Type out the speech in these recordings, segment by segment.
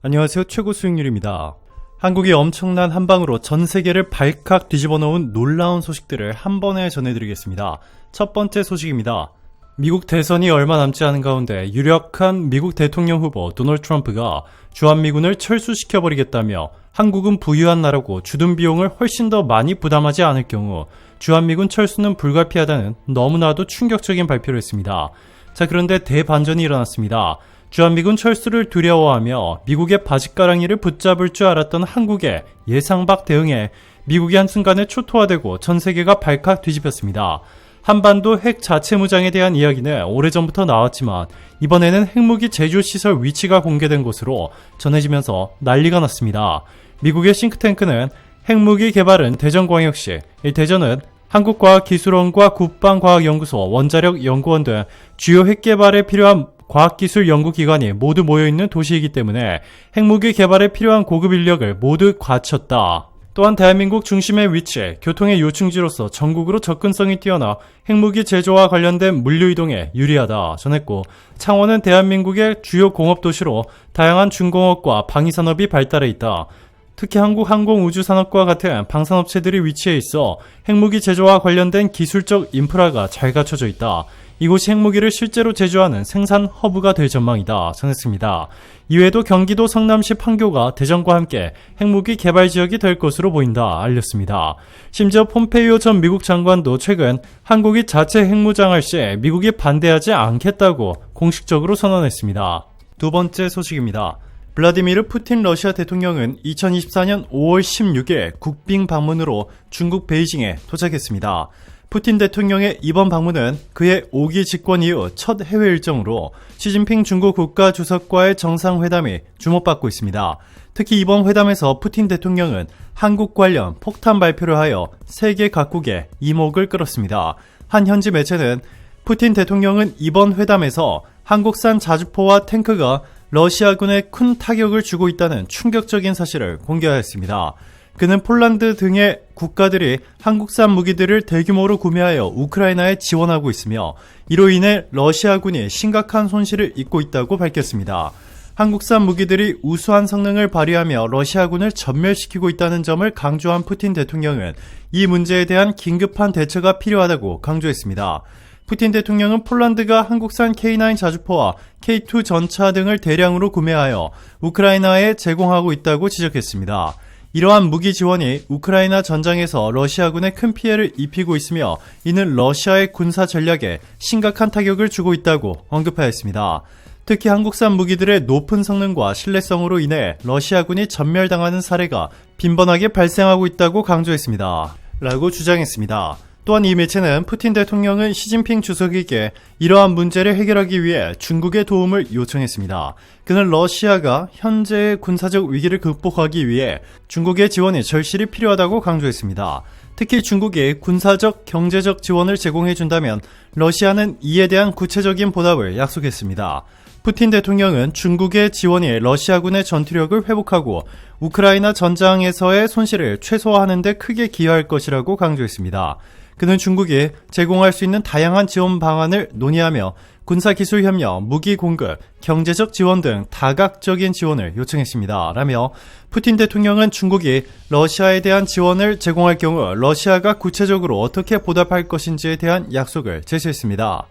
안녕하세요. 최고 수익률입니다. 한국이 엄청난 한방으로 전 세계를 발칵 뒤집어 놓은 놀라운 소식들을 한 번에 전해드리겠습니다. 첫 번째 소식입니다. 미국 대선이 얼마 남지 않은 가운데 유력한 미국 대통령 후보 도널드 트럼프가 주한미군을 철수시켜버리겠다며 한국은 부유한 나라고 주둔 비용을 훨씬 더 많이 부담하지 않을 경우 주한미군 철수는 불가피하다는 너무나도 충격적인 발표를 했습니다. 자, 그런데 대반전이 일어났습니다. 주한미군 철수를 두려워하며 미국의 바짓가랑이를 붙잡을 줄 알았던 한국의 예상 밖 대응에 미국이 한순간에 초토화되고 전 세계가 발칵 뒤집혔습니다. 한반도 핵 자체 무장에 대한 이야기는 오래전부터 나왔지만 이번에는 핵무기 제조시설 위치가 공개된 것으로 전해지면서 난리가 났습니다. 미국의 싱크탱크는 핵무기 개발은 대전광역시, 이 대전은 한국과학기술원과 국방과학연구소, 원자력연구원 등 주요 핵개발에 필요한 과학기술 연구기관이 모두 모여있는 도시이기 때문에 핵무기 개발에 필요한 고급 인력을 모두 갖췄다. 또한 대한민국 중심에 위치해 교통의 요충지로서 전국으로 접근성이 뛰어나 핵무기 제조와 관련된 물류이동에 유리하다 전했고, 창원은 대한민국의 주요 공업도시로 다양한 중공업과 방위산업이 발달해 있다. 특히 한국 항공우주산업과 같은 방산업체들이 위치해 있어 핵무기 제조와 관련된 기술적 인프라가 잘 갖춰져 있다. 이곳이 핵무기를 실제로 제조하는 생산 허브가 될 전망이다 전했습니다. 이외에도 경기도 성남시 판교가 대전과 함께 핵무기 개발 지역이 될 것으로 보인다 알렸습니다. 심지어 폼페이오 전 미국 장관도 최근 한국이 자체 핵무장할 시 미국이 반대하지 않겠다고 공식적으로 선언했습니다. 두 번째 소식입니다. 블라디미르 푸틴 러시아 대통령은 2024년 5월 16일 국빈 방문으로 중국 베이징에 도착했습니다. 푸틴 대통령의 이번 방문은 그의 5기 집권 이후 첫 해외 일정으로 시진핑 중국 국가주석과의 정상회담이 주목받고 있습니다. 특히 이번 회담에서 푸틴 대통령은 한국 관련 폭탄 발표를 하여 세계 각국의 이목을 끌었습니다. 한 현지 매체는 푸틴 대통령은 이번 회담에서 한국산 자주포와 탱크가 러시아군에 큰 타격을 주고 있다는 충격적인 사실을 공개하였습니다. 그는 폴란드 등의 국가들이 한국산 무기들을 대규모로 구매하여 우크라이나에 지원하고 있으며 이로 인해 러시아군이 심각한 손실을 입고 있다고 밝혔습니다. 한국산 무기들이 우수한 성능을 발휘하며 러시아군을 전멸시키고 있다는 점을 강조한 푸틴 대통령은 이 문제에 대한 긴급한 대처가 필요하다고 강조했습니다. 푸틴 대통령은 폴란드가 한국산 K9 자주포와 K2 전차 등을 대량으로 구매하여 우크라이나에 제공하고 있다고 지적했습니다. 이러한 무기 지원이 우크라이나 전장에서 러시아군에 큰 피해를 입히고 있으며 이는 러시아의 군사 전략에 심각한 타격을 주고 있다고 언급하였습니다. 특히 한국산 무기들의 높은 성능과 신뢰성으로 인해 러시아군이 전멸당하는 사례가 빈번하게 발생하고 있다고 강조했습니다. 라고 주장했습니다. 또한 이 매체는 푸틴 대통령은 시진핑 주석에게 이러한 문제를 해결하기 위해 중국의 도움을 요청했습니다. 그는 러시아가 현재의 군사적 위기를 극복하기 위해 중국의 지원이 절실히 필요하다고 강조했습니다. 특히 중국이 군사적, 경제적 지원을 제공해준다면 러시아는 이에 대한 구체적인 보답을 약속했습니다. 푸틴 대통령은 중국의 지원이 러시아군의 전투력을 회복하고 우크라이나 전장에서의 손실을 최소화하는 데 크게 기여할 것이라고 강조했습니다. 그는 중국이 제공할 수 있는 다양한 지원 방안을 논의하며 군사기술 협력, 무기 공급, 경제적 지원 등 다각적인 지원을 요청했습니다. 라며 푸틴 대통령은 중국이 러시아에 대한 지원을 제공할 경우 러시아가 구체적으로 어떻게 보답할 것인지에 대한 약속을 제시했습니다.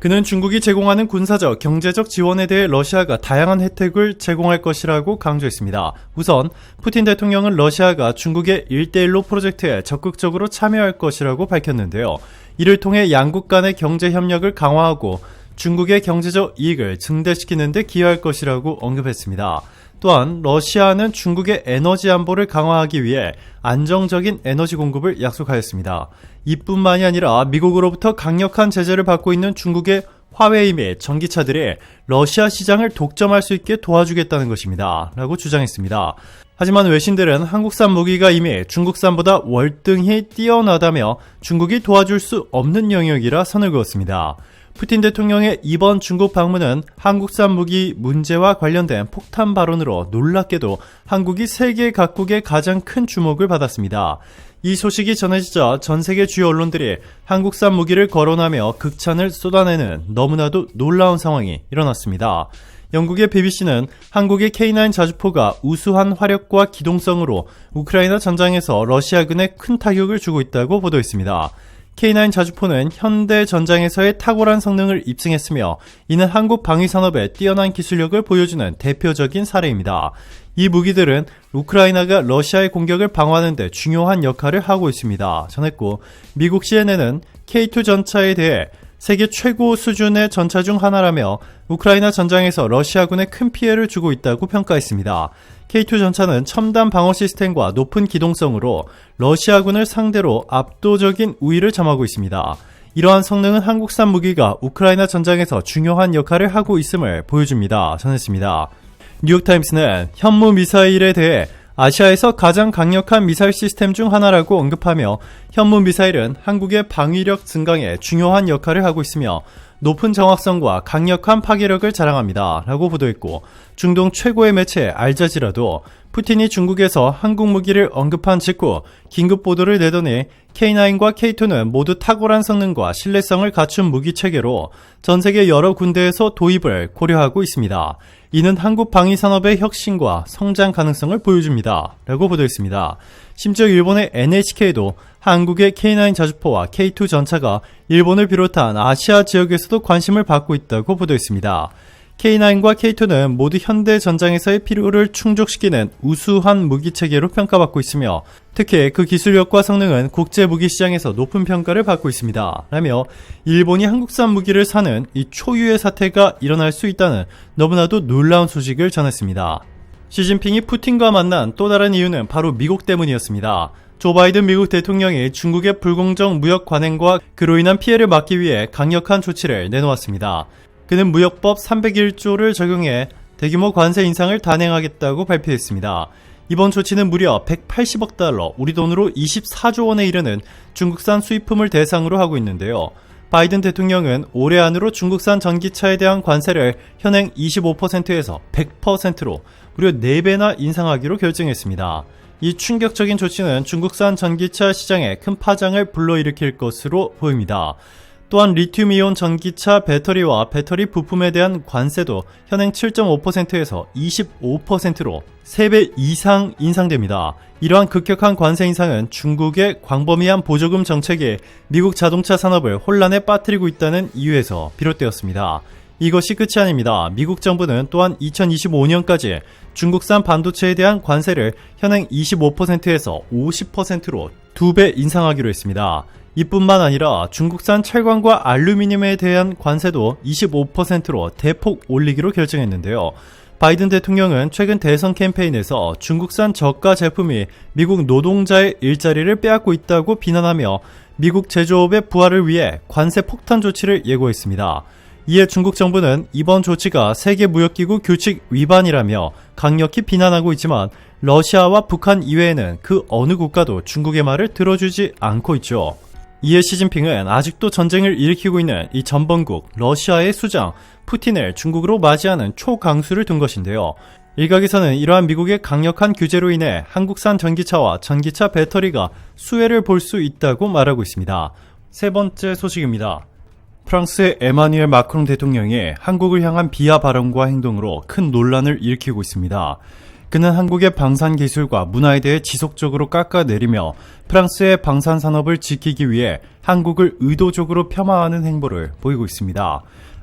그는 중국이 제공하는 군사적, 경제적 지원에 대해 러시아가 다양한 혜택을 제공할 것이라고 강조했습니다. 우선 푸틴 대통령은 러시아가 중국의 1대1로 프로젝트에 적극적으로 참여할 것이라고 밝혔는데요. 이를 통해 양국 간의 경제 협력을 강화하고 중국의 경제적 이익을 증대시키는 데 기여할 것이라고 언급했습니다. 또한 러시아는 중국의 에너지 안보를 강화하기 위해 안정적인 에너지 공급을 약속하였습니다. 이뿐만이 아니라 미국으로부터 강력한 제재를 받고 있는 중국의 화웨이 및 전기차들이 러시아 시장을 독점할 수 있게 도와주겠다는 것입니다. 라고 주장했습니다. 하지만 외신들은 한국산 무기가 이미 중국산보다 월등히 뛰어나다며 중국이 도와줄 수 없는 영역이라 선을 그었습니다. 푸틴 대통령의 이번 중국 방문은 한국산 무기 문제와 관련된 폭탄 발언으로 놀랍게도 한국이 세계 각국의 가장 큰 주목을 받았습니다. 이 소식이 전해지자 전 세계 주요 언론들이 한국산 무기를 거론하며 극찬을 쏟아내는 너무나도 놀라운 상황이 일어났습니다. 영국의 BBC는 한국의 K9 자주포가 우수한 화력과 기동성으로 우크라이나 전장에서 러시아군에 큰 타격을 주고 있다고 보도했습니다. K9 자주포는 현대 전장에서의 탁월한 성능을 입증했으며 이는 한국 방위산업의 뛰어난 기술력을 보여주는 대표적인 사례입니다. 이 무기들은 우크라이나가 러시아의 공격을 방어하는 데 중요한 역할을 하고 있습니다. 전했고 미국 CNN은 K2 전차에 대해 세계 최고 수준의 전차 중 하나라며 우크라이나 전장에서 러시아군에 큰 피해를 주고 있다고 평가했습니다. K2 전차는 첨단 방어 시스템과 높은 기동성으로 러시아군을 상대로 압도적인 우위를 점하고 있습니다. 이러한 성능은 한국산 무기가 우크라이나 전장에서 중요한 역할을 하고 있음을 보여줍니다. 전했습니다. 뉴욕타임스는 현무 미사일에 대해 아시아에서 가장 강력한 미사일 시스템 중 하나라고 언급하며 현무 미사일은 한국의 방위력 증강에 중요한 역할을 하고 있으며 높은 정확성과 강력한 파괴력을 자랑합니다. 라고 보도했고 중동 최고의 매체 알자지라도 푸틴이 중국에서 한국 무기를 언급한 직후 긴급 보도를 내더니 K9과 K2는 모두 탁월한 성능과 신뢰성을 갖춘 무기 체계로 전 세계 여러 군데에서 도입을 고려하고 있습니다. 이는 한국 방위산업의 혁신과 성장 가능성을 보여줍니다. 라고 보도했습니다. 심지어 일본의 NHK도 한국의 K9 자주포와 K2 전차가 일본을 비롯한 아시아 지역에서도 관심을 받고 있다고 보도했습니다. K9과 K2는 모두 현대 전장에서의 필요를 충족시키는 우수한 무기체계로 평가받고 있으며 특히 그 기술력과 성능은 국제 무기시장에서 높은 평가를 받고 있습니다. 라며 일본이 한국산 무기를 사는 이 초유의 사태가 일어날 수 있다는 너무나도 놀라운 소식을 전했습니다. 시진핑이 푸틴과 만난 또 다른 이유는 바로 미국 때문이었습니다. 조 바이든 미국 대통령이 중국의 불공정 무역 관행과 그로 인한 피해를 막기 위해 강력한 조치를 내놓았습니다. 그는 무역법 301조를 적용해 대규모 관세 인상을 단행하겠다고 발표했습니다. 이번 조치는 무려 180억 달러, 우리 돈으로 24조 원에 이르는 중국산 수입품을 대상으로 하고 있는데요. 바이든 대통령은 올해 안으로 중국산 전기차에 대한 관세를 현행 25%에서 100%로 무려 4배나 인상하기로 결정했습니다. 이 충격적인 조치는 중국산 전기차 시장에 큰 파장을 불러일으킬 것으로 보입니다. 또한 리튬이온 전기차 배터리와 배터리 부품에 대한 관세도 현행 7.5%에서 25%로 3배 이상 인상됩니다. 이러한 급격한 관세 인상은 중국의 광범위한 보조금 정책이 미국 자동차 산업을 혼란에 빠뜨리고 있다는 이유에서 비롯되었습니다. 이것이 끝이 아닙니다. 미국 정부는 또한 2025년까지 중국산 반도체에 대한 관세를 현행 25%에서 50%로 2배 인상하기로 했습니다. 이뿐만 아니라 중국산 철광과 알루미늄에 대한 관세도 25%로 대폭 올리기로 결정했는데요. 바이든 대통령은 최근 대선 캠페인에서 중국산 저가 제품이 미국 노동자의 일자리를 빼앗고 있다고 비난하며 미국 제조업의 부활을 위해 관세 폭탄 조치를 예고했습니다. 이에 중국 정부는 이번 조치가 세계무역기구 규칙 위반이라며 강력히 비난하고 있지만 러시아와 북한 이외에는 그 어느 국가도 중국의 말을 들어주지 않고 있죠. 이에 시진핑은 아직도 전쟁을 일으키고 있는 이 전범국 러시아의 수장 푸틴을 중국으로 맞이하는 초강수를 둔 것인데요. 일각에서는 이러한 미국의 강력한 규제로 인해 한국산 전기차와 전기차 배터리가 수혜를 볼 수 있다고 말하고 있습니다. 세 번째 소식입니다. 프랑스의 에마뉘엘 마크롱 대통령이 한국을 향한 비하 발언과 행동으로 큰 논란을 일으키고 있습니다. 그는 한국의 방산 기술과 문화에 대해 지속적으로 깎아내리며 프랑스의 방산 산업을 지키기 위해 한국을 의도적으로 폄하하는 행보를 보이고 있습니다.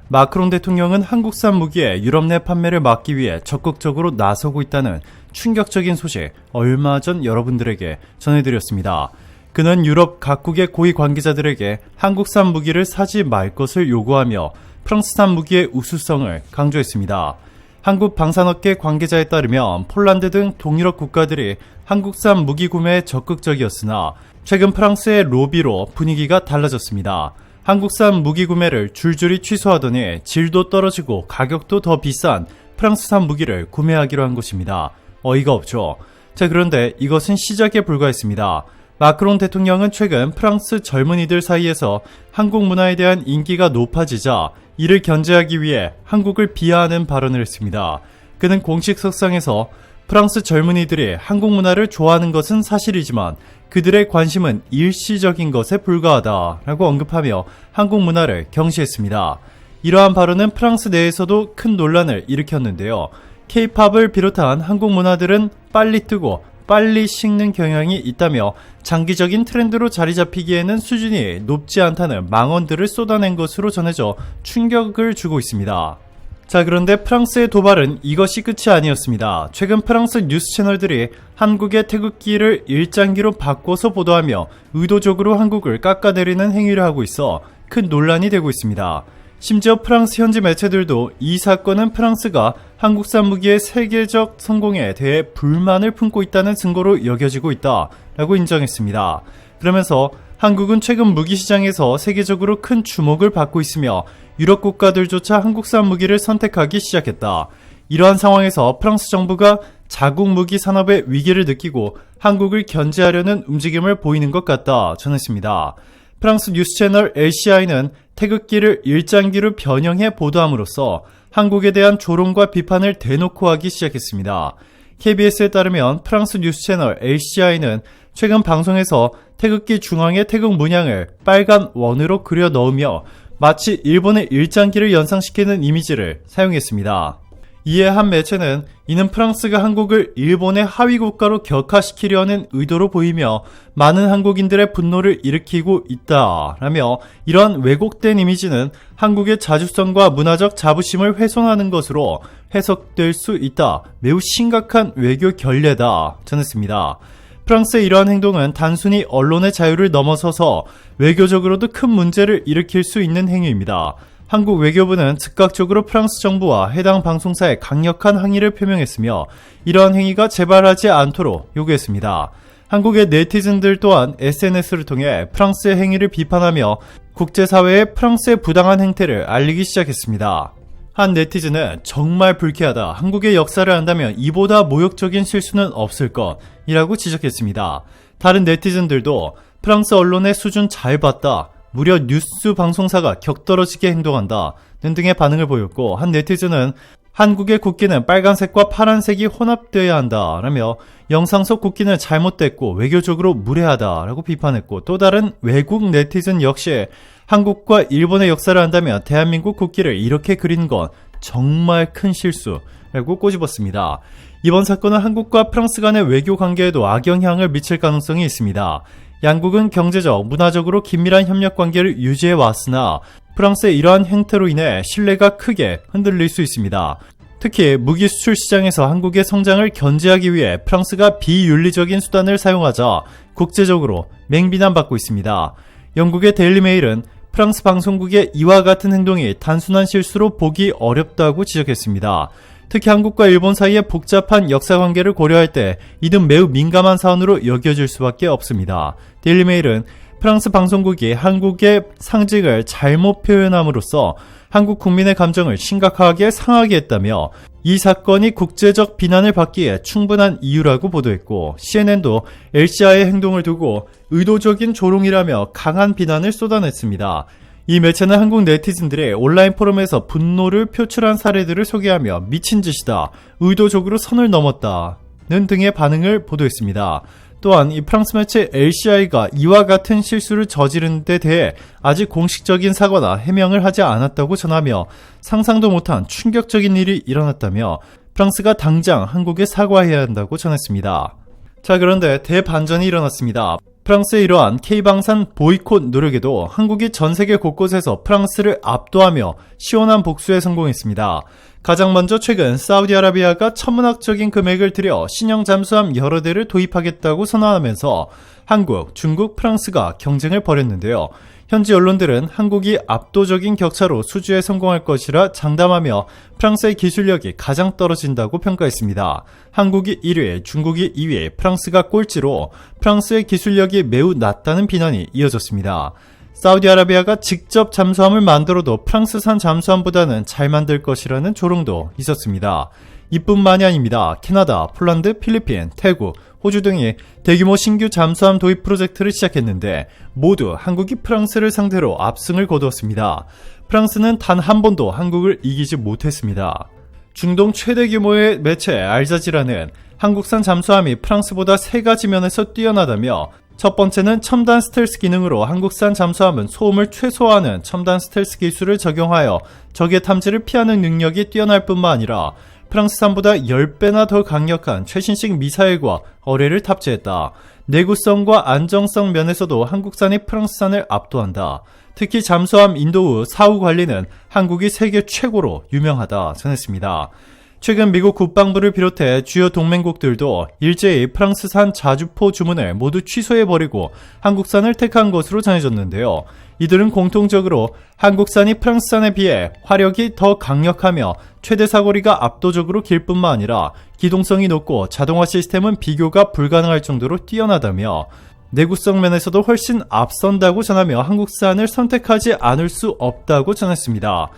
마크롱 대통령은 한국산 무기의 유럽 내 판매를 막기 위해 적극적으로 나서고 있다는 충격적인 소식 얼마 전 여러분들에게 전해드렸습니다. 그는 유럽 각국의 고위 관계자들에게 한국산 무기를 사지 말 것을 요구하며 프랑스산 무기의 우수성을 강조했습니다. 한국 방산업계 관계자에 따르면 폴란드 등 동유럽 국가들이 한국산 무기 구매에 적극적이었으나 최근 프랑스의 로비로 분위기가 달라졌습니다. 한국산 무기 구매를 줄줄이 취소하더니 질도 떨어지고 가격도 더 비싼 프랑스산 무기를 구매하기로 한 것입니다. 어이가 없죠. 자, 그런데 이것은 시작에 불과했습니다. 마크롱 대통령은 최근 프랑스 젊은이들 사이에서 한국 문화에 대한 인기가 높아지자 이를 견제하기 위해 한국을 비하하는 발언을 했습니다. 그는 공식 석상에서 프랑스 젊은이들이 한국 문화를 좋아하는 것은 사실이지만 그들의 관심은 일시적인 것에 불과하다라고 언급하며 한국 문화를 경시했습니다. 이러한 발언은 프랑스 내에서도 큰 논란을 일으켰는데요. K-팝을 비롯한 한국 문화들은 빨리 뜨고 빨리 식는 경향이 있다며 장기적인 트렌드로 자리 잡히기에는 수준이 높지 않다는 망언들을 쏟아낸 것으로 전해져 충격을 주고 있습니다. 자, 그런데 프랑스의 도발은 이것이 끝이 아니었습니다. 최근 프랑스 뉴스 채널들이 한국의 태극기를 일장기로 바꿔서 보도하며 의도적으로 한국을 깎아내리는 행위를 하고 있어 큰 논란이 되고 있습니다. 심지어 프랑스 현지 매체들도 이 사건은 프랑스가 한국산 무기의 세계적 성공에 대해 불만을 품고 있다는 증거로 여겨지고 있다라고 인정했습니다. 그러면서 한국은 최근 무기 시장에서 세계적으로 큰 주목을 받고 있으며 유럽 국가들조차 한국산 무기를 선택하기 시작했다. 이러한 상황에서 프랑스 정부가 자국 무기 산업의 위기를 느끼고 한국을 견제하려는 움직임을 보이는 것 같다 전했습니다. 프랑스 뉴스 채널 LCI는 태극기를 일장기로 변형해 보도함으로써 한국에 대한 조롱과 비판을 대놓고 하기 시작했습니다. KBS에 따르면 프랑스 뉴스 채널 LCI는 최근 방송에서 태극기 중앙의 태극 문양을 빨간 원으로 그려 넣으며 마치 일본의 일장기를 연상시키는 이미지를 사용했습니다. 이에 한 매체는 이는 프랑스가 한국을 일본의 하위 국가로 격화시키려는 의도로 보이며 많은 한국인들의 분노를 일으키고 있다라며 이러한 왜곡된 이미지는 한국의 자주성과 문화적 자부심을 훼손하는 것으로 해석될 수 있다. 매우 심각한 외교 결례다 전했습니다. 프랑스의 이러한 행동은 단순히 언론의 자유를 넘어서서 외교적으로도 큰 문제를 일으킬 수 있는 행위입니다. 한국 외교부는 즉각적으로 프랑스 정부와 해당 방송사에 강력한 항의를 표명했으며 이러한 행위가 재발하지 않도록 요구했습니다. 한국의 네티즌들 또한 SNS를 통해 프랑스의 행위를 비판하며 국제사회에 프랑스의 부당한 행태를 알리기 시작했습니다. 한 네티즌은 정말 불쾌하다. 한국의 역사를 안다면 이보다 모욕적인 실수는 없을 것이라고 지적했습니다. 다른 네티즌들도 프랑스 언론의 수준 잘 봤다. 무려 뉴스 방송사가 격떨어지게 행동한다 등등의 반응을 보였고 한 네티즌은 한국의 국기는 빨간색과 파란색이 혼합되어야 한다라며 영상 속 국기는 잘못됐고 외교적으로 무례하다라고 비판했고 또 다른 외국 네티즌 역시 한국과 일본의 역사를 안다면 대한민국 국기를 이렇게 그리는 건 정말 큰 실수라고 꼬집었습니다. 이번 사건은 한국과 프랑스 간의 외교 관계에도 악영향을 미칠 가능성이 있습니다. 양국은 경제적, 문화적으로 긴밀한 협력 관계를 유지해 왔으나 프랑스의 이러한 행태로 인해 신뢰가 크게 흔들릴 수 있습니다. 특히 무기 수출 시장에서 한국의 성장을 견제하기 위해 프랑스가 비윤리적인 수단을 사용하자 국제적으로 맹비난받고 있습니다. 영국의 데일리메일은 프랑스 방송국의 이와 같은 행동이 단순한 실수로 보기 어렵다고 지적했습니다. 특히 한국과 일본 사이의 복잡한 역사관계를 고려할 때 이는 매우 민감한 사안으로 여겨질 수밖에 없습니다. 데일리메일은 프랑스 방송국이 한국의 상징을 잘못 표현함으로써 한국 국민의 감정을 심각하게 상하게 했다며 이 사건이 국제적 비난을 받기에 충분한 이유라고 보도했고 CNN도 LCI의 행동을 두고 의도적인 조롱이라며 강한 비난을 쏟아냈습니다. 이 매체는 한국 네티즌들이 온라인 포럼에서 분노를 표출한 사례들을 소개하며 미친 짓이다, 의도적으로 선을 넘었다는 등의 반응을 보도했습니다. 또한 이 프랑스 매체 LCI가 이와 같은 실수를 저지른 데 대해 아직 공식적인 사과나 해명을 하지 않았다고 전하며 상상도 못한 충격적인 일이 일어났다며 프랑스가 당장 한국에 사과해야 한다고 전했습니다. 자, 그런데 대반전이 일어났습니다. 프랑스의 이러한 K방산 보이콧 노력에도 한국이 전 세계 곳곳에서 프랑스를 압도하며 시원한 복수에 성공했습니다. 가장 먼저 최근 사우디아라비아가 천문학적인 금액을 들여 신형 잠수함 여러 대를 도입하겠다고 선언하면서 한국, 중국, 프랑스가 경쟁을 벌였는데요. 현지 언론들은 한국이 압도적인 격차로 수주에 성공할 것이라 장담하며 프랑스의 기술력이 가장 떨어진다고 평가했습니다. 한국이 1위, 중국이 2위, 프랑스가 꼴찌로 프랑스의 기술력이 매우 낮다는 비난이 이어졌습니다. 사우디아라비아가 직접 잠수함을 만들어도 프랑스산 잠수함보다는 잘 만들 것이라는 조롱도 있었습니다. 이뿐만이 아닙니다. 캐나다, 폴란드, 필리핀, 태국, 호주 등이 대규모 신규 잠수함 도입 프로젝트를 시작했는데 모두 한국이 프랑스를 상대로 압승을 거두었습니다. 프랑스는 단 한 번도 한국을 이기지 못했습니다. 중동 최대 규모의 매체 알자지라는 한국산 잠수함이 프랑스보다 3가지 면에서 뛰어나다며 첫 번째는 첨단 스텔스 기능으로 한국산 잠수함은 소음을 최소화하는 첨단 스텔스 기술을 적용하여 적의 탐지를 피하는 능력이 뛰어날 뿐만 아니라 프랑스산보다 10배나 더 강력한 최신식 미사일과 어뢰를 탑재했다. 내구성과 안정성 면에서도 한국산이 프랑스산을 압도한다. 특히 잠수함 인도 후 사후 관리는 한국이 세계 최고로 유명하다 전했습니다. 최근 미국 국방부를 비롯해 주요 동맹국들도 일제히 프랑스산 자주포 주문을 모두 취소해버리고 한국산을 택한 것으로 전해졌는데요. 이들은 공통적으로 한국산이 프랑스산에 비해 화력이 더 강력하며 최대 사거리가 압도적으로 길 뿐만 아니라 기동성이 높고 자동화 시스템은 비교가 불가능할 정도로 뛰어나다며 내구성 면에서도 훨씬 앞선다고 전하며 한국산을 선택하지 않을 수 없다고 전했습니다.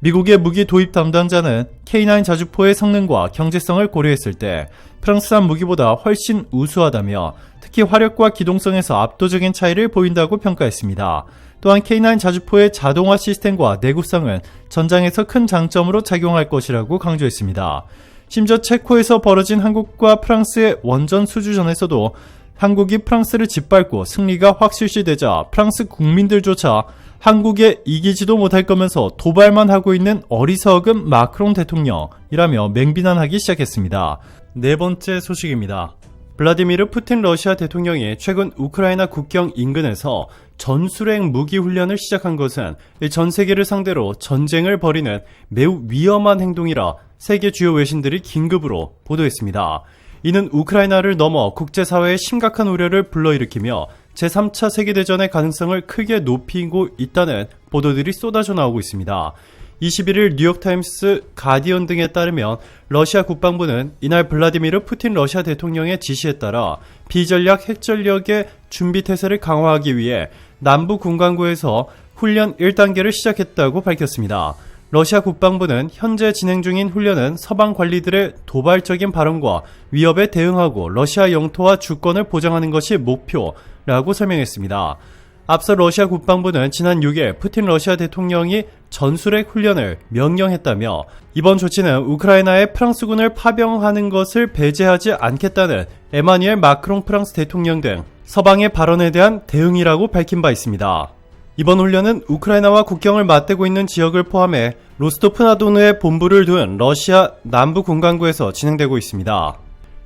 미국의 무기 도입 담당자는 K9 자주포의 성능과 경제성을 고려했을 때 프랑스산 무기보다 훨씬 우수하다며 특히 화력과 기동성에서 압도적인 차이를 보인다고 평가했습니다. 또한 K9 자주포의 자동화 시스템과 내구성은 전장에서 큰 장점으로 작용할 것이라고 강조했습니다. 심지어 체코에서 벌어진 한국과 프랑스의 원전 수주전에서도 한국이 프랑스를 짓밟고 승리가 확실시되자 프랑스 국민들조차 한국에 이기지도 못할 거면서 도발만 하고 있는 어리석은 마크롱 대통령이라며 맹비난하기 시작했습니다. 네 번째 소식입니다. 블라디미르 푸틴 러시아 대통령이 최근 우크라이나 국경 인근에서 전술핵 무기 훈련을 시작한 것은 전 세계를 상대로 전쟁을 벌이는 매우 위험한 행동이라 세계 주요 외신들이 긴급으로 보도했습니다. 이는 우크라이나를 넘어 국제사회에 심각한 우려를 불러일으키며 제3차 세계대전의 가능성을 크게 높이고 있다는 보도들이 쏟아져 나오고 있습니다. 21일 뉴욕타임스, 가디언 등에 따르면 러시아 국방부는 이날 블라디미르 푸틴 러시아 대통령의 지시에 따라 비전략 핵전력의 준비태세를 강화하기 위해 남부 군강구에서 훈련 1단계를 시작했다고 밝혔습니다. 러시아 국방부는 현재 진행 중인 훈련은 서방 관리들의 도발적인 발언과 위협에 대응하고 러시아 영토와 주권을 보장하는 것이 목표라고 설명했습니다. 앞서 러시아 국방부는 지난 6일 푸틴 러시아 대통령이 전술핵 훈련을 명령했다며 이번 조치는 우크라이나에 프랑스군을 파병하는 것을 배제하지 않겠다는 에마뉘엘 마크롱 프랑스 대통령 등 서방의 발언에 대한 대응이라고 밝힌 바 있습니다. 이번 훈련은 우크라이나와 국경을 맞대고 있는 지역을 포함해 로스토프나도누에 본부를 둔 러시아 남부 군강구에서 진행되고 있습니다.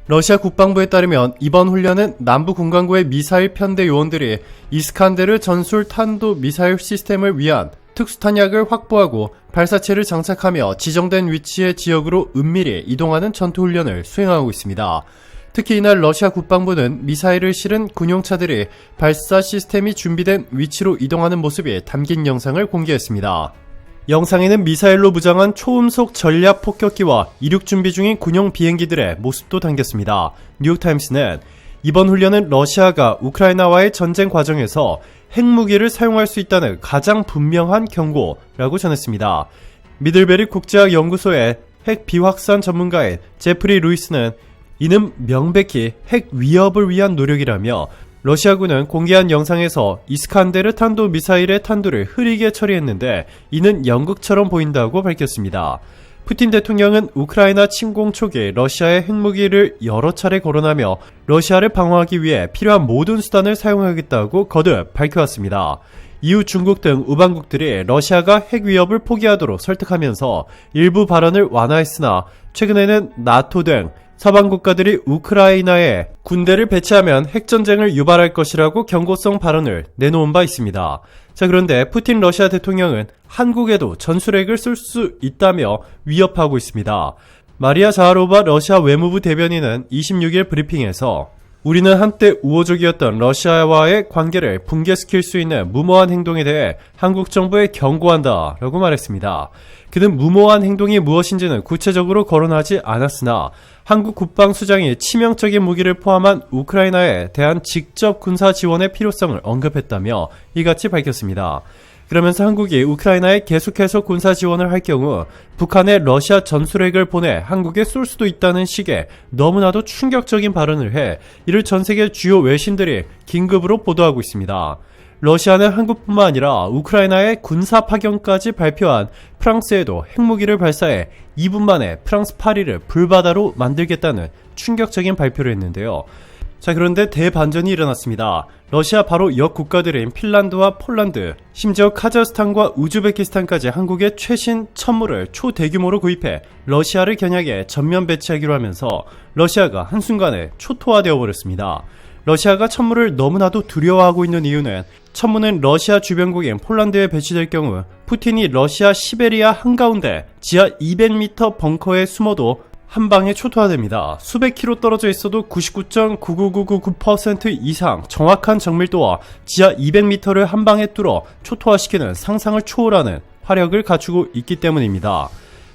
러시아 국방부에 따르면 이번 훈련은 남부 군강구의 미사일 편대 요원들이 이스칸데르 전술 탄도 미사일 시스템을 위한 특수탄약을 확보하고 발사체를 장착하며 지정된 위치의 지역으로 은밀히 이동하는 전투훈련을 수행하고 있습니다. 특히 이날 러시아 국방부는 미사일을 실은 군용차들이 발사 시스템이 준비된 위치로 이동하는 모습이 담긴 영상을 공개했습니다. 영상에는 미사일로 무장한 초음속 전략 폭격기와 이륙 준비 중인 군용 비행기들의 모습도 담겼습니다. 뉴욕타임스는 이번 훈련은 러시아가 우크라이나와의 전쟁 과정에서 핵무기를 사용할 수 있다는 가장 분명한 경고라고 전했습니다. 미들베리 국제학 연구소의 핵 비확산 전문가인 제프리 루이스는 이는 명백히 핵 위협을 위한 노력이라며 러시아군은 공개한 영상에서 이스칸데르 탄도 미사일의 탄두를 흐리게 처리했는데 이는 연극처럼 보인다고 밝혔습니다. 푸틴 대통령은 우크라이나 침공 초기 러시아의 핵무기를 여러 차례 거론하며 러시아를 방어하기 위해 필요한 모든 수단을 사용하겠다고 거듭 밝혀왔습니다. 이후 중국 등 우방국들이 러시아가 핵 위협을 포기하도록 설득하면서 일부 발언을 완화했으나 최근에는 나토 등 서방 국가들이 우크라이나에 군대를 배치하면 핵전쟁을 유발할 것이라고 경고성 발언을 내놓은 바 있습니다. 자, 그런데 푸틴 러시아 대통령은 한국에도 전술핵을 쓸 수 있다며 위협하고 있습니다. 마리아 자하로바 러시아 외무부 대변인은 26일 브리핑에서 우리는 한때 우호적이었던 러시아와의 관계를 붕괴시킬 수 있는 무모한 행동에 대해 한국 정부에 경고한다 라고 말했습니다. 그는 무모한 행동이 무엇인지는 구체적으로 거론하지 않았으나 한국 국방수장이 치명적인 무기를 포함한 우크라이나에 대한 직접 군사 지원의 필요성을 언급했다며 이같이 밝혔습니다. 그러면서 한국이 우크라이나에 계속해서 군사 지원을 할 경우 북한에 러시아 전술핵을 보내 한국에 쏠 수도 있다는 식의 너무나도 충격적인 발언을 해 이를 전 세계 주요 외신들이 긴급으로 보도하고 있습니다. 러시아는 한국뿐만 아니라 우크라이나에 군사 파견까지 발표한 프랑스에도 핵무기를 발사해 2분 만에 프랑스 파리를 불바다로 만들겠다는 충격적인 발표를 했는데요. 자, 그런데 대반전이 일어났습니다. 러시아 바로 옆 국가들인 핀란드와 폴란드, 심지어 카자흐스탄과 우즈베키스탄까지 한국의 최신 천무를 초대규모로 구입해 러시아를 겨냥해 전면 배치하기로 하면서 러시아가 한순간에 초토화되어 버렸습니다. 러시아가 천무를 너무나도 두려워하고 있는 이유는 천무는 러시아 주변국인 폴란드에 배치될 경우 푸틴이 러시아 시베리아 한가운데 지하 200m 벙커에 숨어도 한 방에 초토화됩니다. 수백 킬로 떨어져 있어도 99.99999% 이상 정확한 정밀도와 지하 200m를 한 방에 뚫어 초토화시키는 상상을 초월하는 화력을 갖추고 있기 때문입니다.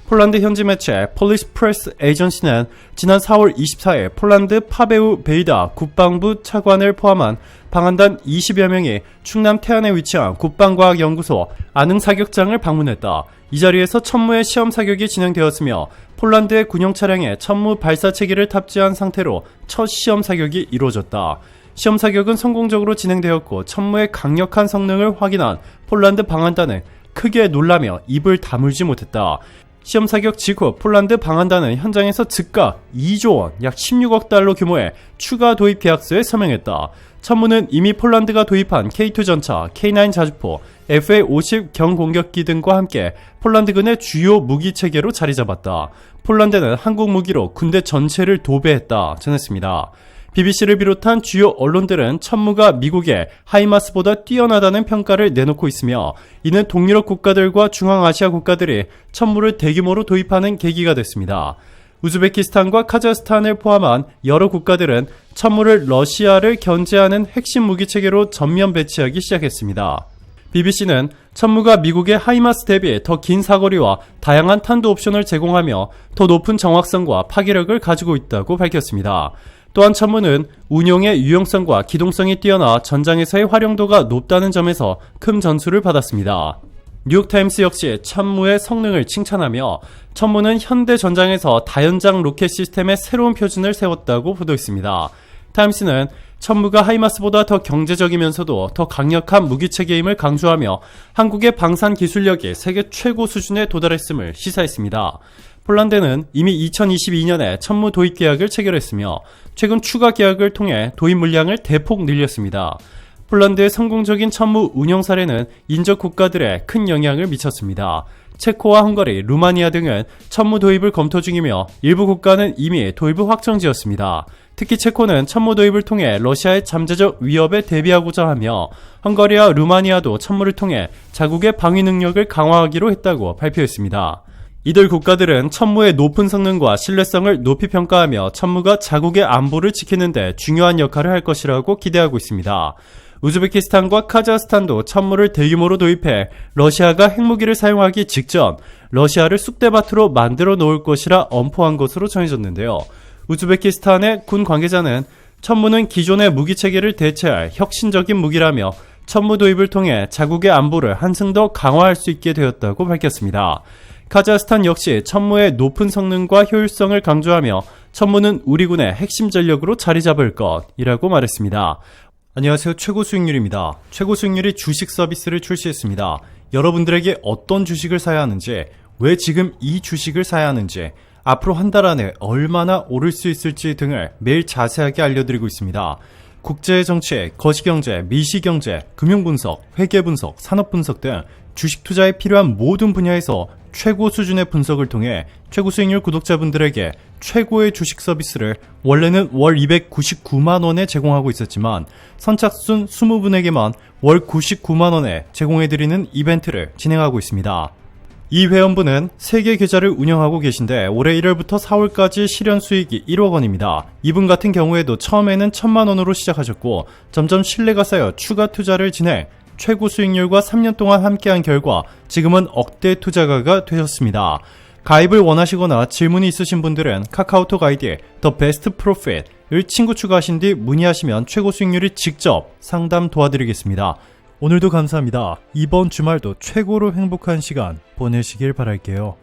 폴란드 현지 매체 폴리스 프레스 에이전시는 지난 4월 24일 폴란드 파베우 베이다 국방부 차관을 포함한 방한단 20여 명이 충남 태안에 위치한 국방과학연구소 안흥사격장을 방문했다. 이 자리에서 천무의 시험 사격이 진행되었으며 폴란드의 군용 차량에 천무 발사체계를 탑재한 상태로 첫 시험 사격이 이루어졌다. 시험 사격은 성공적으로 진행되었고 천무의 강력한 성능을 확인한 폴란드 방한단은 크게 놀라며 입을 다물지 못했다. 시험 사격 직후 폴란드 방한단은 현장에서 즉각 2조 원, 약 16억 달러 규모의 추가 도입 계약서에 서명했다. 천무는 이미 폴란드가 도입한 K2 전차, K9 자주포, FA-50 경공격기 등과 함께 폴란드군의 주요 무기 체계로 자리 잡았다. 폴란드는 한국 무기로 군대 전체를 도배했다 전했습니다. BBC를 비롯한 주요 언론들은 천무가 미국의 하이마스보다 뛰어나다는 평가를 내놓고 있으며 이는 동유럽 국가들과 중앙아시아 국가들이 천무를 대규모로 도입하는 계기가 됐습니다. 우즈베키스탄과 카자흐스탄을 포함한 여러 국가들은 천무를 러시아를 견제하는 핵심 무기체계로 전면 배치하기 시작했습니다. BBC는 천무가 미국의 하이마스 대비 더 긴 사거리와 다양한 탄도 옵션을 제공하며 더 높은 정확성과 파괴력을 가지고 있다고 밝혔습니다. 또한 천무는 운용의 유용성과 기동성이 뛰어나 전장에서의 활용도가 높다는 점에서 큰 전수를 받았습니다. 뉴욕타임스 역시 천무의 성능을 칭찬하며 천무는 현대 전장에서 다연장 로켓 시스템의 새로운 표준을 세웠다고 보도했습니다. 타임스는 천무가 하이마스보다 더 경제적이면서도 더 강력한 무기체계임을 강조하며 한국의 방산 기술력이 세계 최고 수준에 도달했음을 시사했습니다. 폴란드는 이미 2022년에 천무 도입 계약을 체결했으며 최근 추가 계약을 통해 도입 물량을 대폭 늘렸습니다. 폴란드의 성공적인 천무 운영 사례는 인접 국가들에 큰 영향을 미쳤습니다. 체코와 헝가리, 루마니아 등은 천무 도입을 검토 중이며 일부 국가는 이미 도입을 확정지었습니다. 특히 체코는 천무 도입을 통해 러시아의 잠재적 위협에 대비하고자 하며 헝가리와 루마니아도 천무를 통해 자국의 방위 능력을 강화하기로 했다고 발표했습니다. 이들 국가들은 천무의 높은 성능과 신뢰성을 높이 평가하며 천무가 자국의 안보를 지키는 데 중요한 역할을 할 것이라고 기대하고 있습니다. 우즈베키스탄과 카자흐스탄도 천무를 대규모로 도입해 러시아가 핵무기를 사용하기 직전 러시아를 쑥대밭으로 만들어 놓을 것이라 엄포한 것으로 전해졌는데요. 우즈베키스탄의 군 관계자는 천무는 기존의 무기체계를 대체할 혁신적인 무기라며 천무 도입을 통해 자국의 안보를 한층 더 강화할 수 있게 되었다고 밝혔습니다. 카자흐스탄 역시 천무의 높은 성능과 효율성을 강조하며 천무는 우리 군의 핵심 전력으로 자리 잡을 것이라고 말했습니다. 안녕하세요. 최고 수익률입니다. 최고 수익률이 주식 서비스를 출시했습니다. 여러분들에게 어떤 주식을 사야 하는지, 왜 지금 이 주식을 사야 하는지, 앞으로 한 달 안에 얼마나 오를 수 있을지 등을 매일 자세하게 알려드리고 있습니다. 국제 정치, 거시경제, 미시경제, 금융분석, 회계분석, 산업분석 등 주식 투자에 필요한 모든 분야에서 최고 수준의 분석을 통해 최고 수익률 구독자분들에게 최고의 주식 서비스를 원래는 월 299만원에 제공하고 있었지만 선착순 20분에게만 월 99만원에 제공해드리는 이벤트를 진행하고 있습니다. 이 회원분은 3개 계좌를 운영하고 계신데 올해 1월부터 4월까지 실현 수익이 1억 원입니다. 이분 같은 경우에도 처음에는 1,000만 원으로 시작하셨고 점점 신뢰가 쌓여 추가 투자를 진행, 최고 수익률과 3년 동안 함께한 결과 지금은 억대 투자가가 되셨습니다. 가입을 원하시거나 질문이 있으신 분들은 카카오톡 아이디 The Best Profit을 친구 추가하신 뒤 문의하시면 최고 수익률이 직접 상담 도와드리겠습니다. 오늘도 감사합니다. 이번 주말도 최고로 행복한 시간 보내시길 바랄게요.